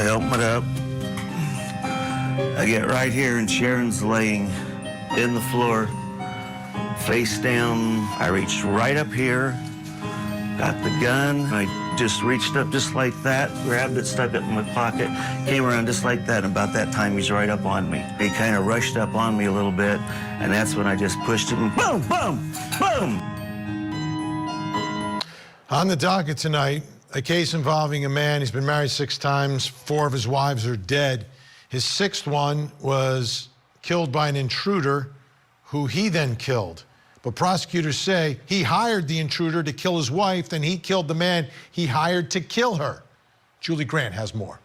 I open it up. I get right here, and Sharon's laying in the floor, face down. I reached right up here, got the gun. I just reached up just like that, grabbed it, stuck it in my pocket, came around just like that. And about that time, he's right up on me. He kind of rushed up on me a little bit, and that's when I just pushed him. Boom, boom, boom. On the docket tonight, a case involving a man. He's been married 6 times. 4 of his wives are dead. His 6th one was killed by an intruder who he then killed. But prosecutors say he hired the intruder to kill his wife, then he killed the man he hired to kill her. Julie Grant has more.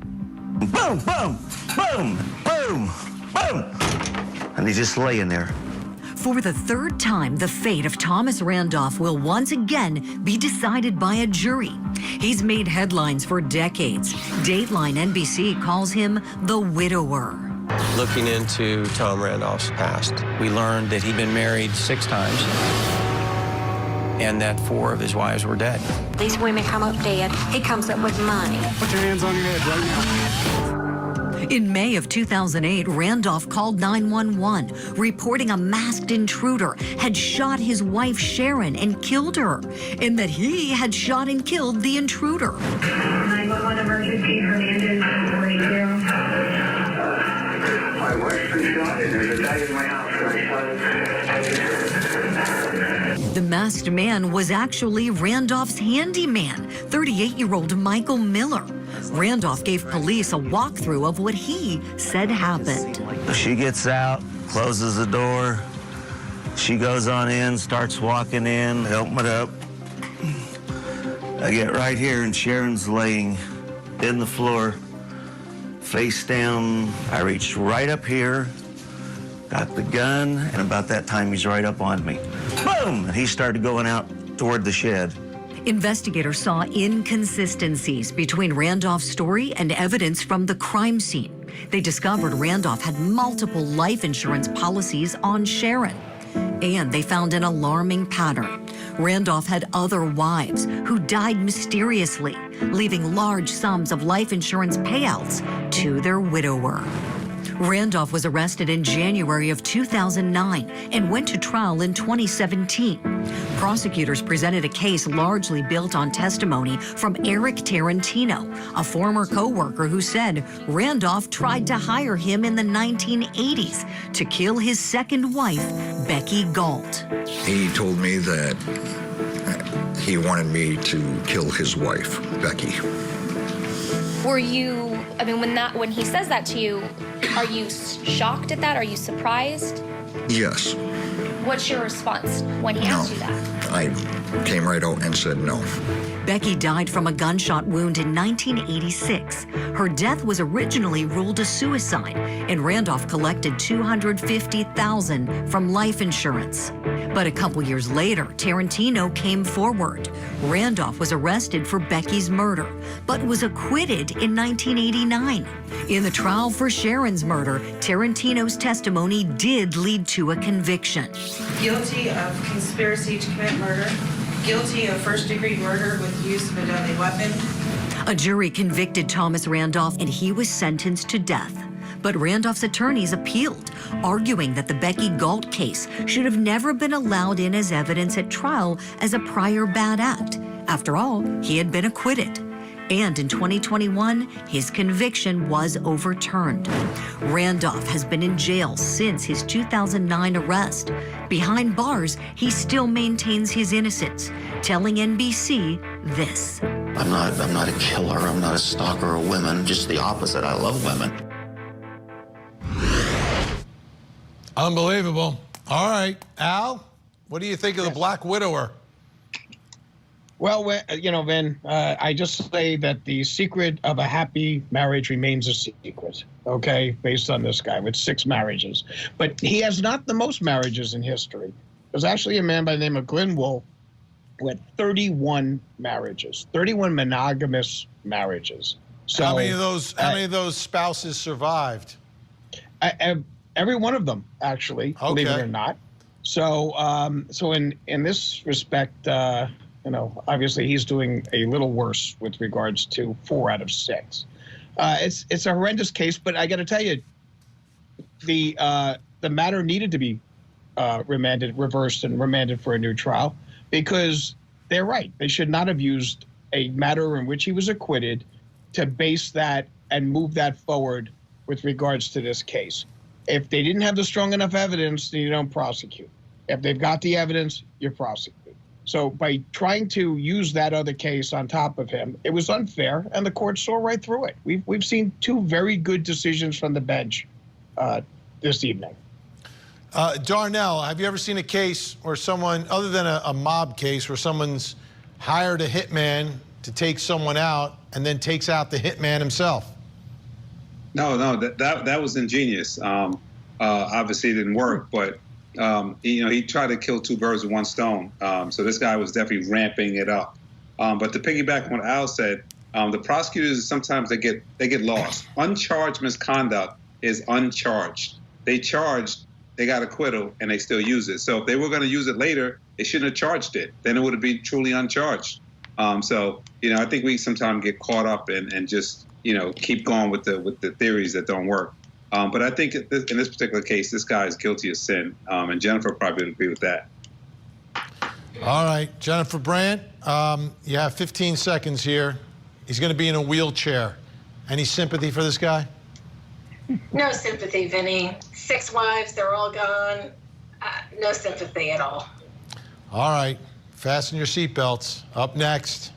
Boom, boom, boom, boom, boom. And he's just laying there. For the 3rd time, the fate of Thomas Randolph will once again be decided by a jury. He's made headlines for decades. Dateline NBC calls him the widower. Looking into Tom Randolph's past, we learned that he'd been married 6 times and that 4 of his wives were dead. These women come up dead. He comes up with money. Put your hands on your head right now. In May of 2008, Randolph called 911, reporting a masked intruder had shot his wife Sharon and killed her, and that he had shot and killed the intruder. 911 emergency, Hernandez, 42. My wife's been shot and there's a guy in my house and I shot. The masked man was actually Randolph's handyman, 38-year-old Michael Miller. Randolph gave police a walkthrough of what he said happened. She gets out, closes the door. She goes on in, starts walking in. I open it up. I get right here, and Sharon's laying in the floor, face down. I reached right up here, got the gun, and about that time, he's right up on me. Boom! And he started going out toward the shed. Investigators saw inconsistencies between Randolph's story and evidence from the crime scene. They discovered Randolph had multiple life insurance policies on Sharon. And they found an alarming pattern. Randolph had other wives who died mysteriously, leaving large sums of life insurance payouts to their widower. Randolph was arrested in January of 2009 and went to trial in 2017. Prosecutors presented a case largely built on testimony from Eric Tarantino, a former co-worker who said Randolph tried to hire him in the 1980s to kill his 2nd wife, Becky Gault. He told me that he wanted me to kill his wife, Becky. Were you, I mean, when he says that to you, are you shocked at that? Are you surprised? Yes. What's your response when he asked you that? I came right out and said no. Becky died from a gunshot wound in 1986. Her death was originally ruled a suicide, and Randolph collected $250,000 from life insurance. But a couple years later, Tarantino came forward. Randolph was arrested for Becky's murder, but was acquitted in 1989. In the trial for Sharon's murder, Tarantino's testimony did lead to a conviction. Guilty of conspiracy to commit murder, guilty of first-degree murder with use of a deadly weapon. A jury convicted Thomas Randolph, and he was sentenced to death. But Randolph's attorneys appealed, arguing that the Becky Gault case should have never been allowed in as evidence at trial as a prior bad act. After all, he had been acquitted. And in 2021, his conviction was overturned. Randolph has been in jail since his 2009 arrest. Behind bars, he still maintains his innocence, telling NBC this. I'm not a killer, I'm not a stalker of women, just the opposite, I love women. Unbelievable. All right, Al, what do you think of the Black Widower? Well, you know, Vin, I just say that the secret of a happy marriage remains a secret, okay, based on this guy with 6 marriages. But he has not the most marriages in history. There's actually a man by the name of Glenn Wolfe who had 31 marriages, 31 monogamous marriages. So how many of those spouses survived? Every one of them, actually, believe it or not. So, so in this respect, You know, obviously he's doing a little worse with regards to 4 out of 6. It's a horrendous case, but I got to tell you, the matter needed to be reversed and remanded for a new trial, because they're right. They should not have used a matter in which he was acquitted to base that and move that forward with regards to this case. If they didn't have the strong enough evidence, then you don't prosecute. If they've got the evidence, you prosecute. So by trying to use that other case on top of him, it was unfair, and the court saw right through it. We've seen 2 very good decisions from the bench this evening. Darnell, have you ever seen a case where someone, other than a mob case, where someone's hired a hitman to take someone out and then takes out the hitman himself? No, that was ingenious. Obviously it didn't work, but he tried to kill 2 birds with 1 stone. So this guy was definitely ramping it up. But to piggyback on what Al said, the prosecutors sometimes they get lost. Uncharged misconduct is uncharged. They charged, they got acquittal, and they still use it. So if they were going to use it later, they shouldn't have charged it. Then it would have been truly uncharged. So I think we sometimes get caught up and just keep going with the theories that don't work. But I think in this particular case, this guy is guilty of sin, and Jennifer probably would agree with that. All right, Jennifer Brandt, you have 15 seconds here. He's going to be in a wheelchair. Any sympathy for this guy? No sympathy, Vinny. 6 wives, they're all gone. No sympathy at all. All right, fasten your seatbelts. Up next.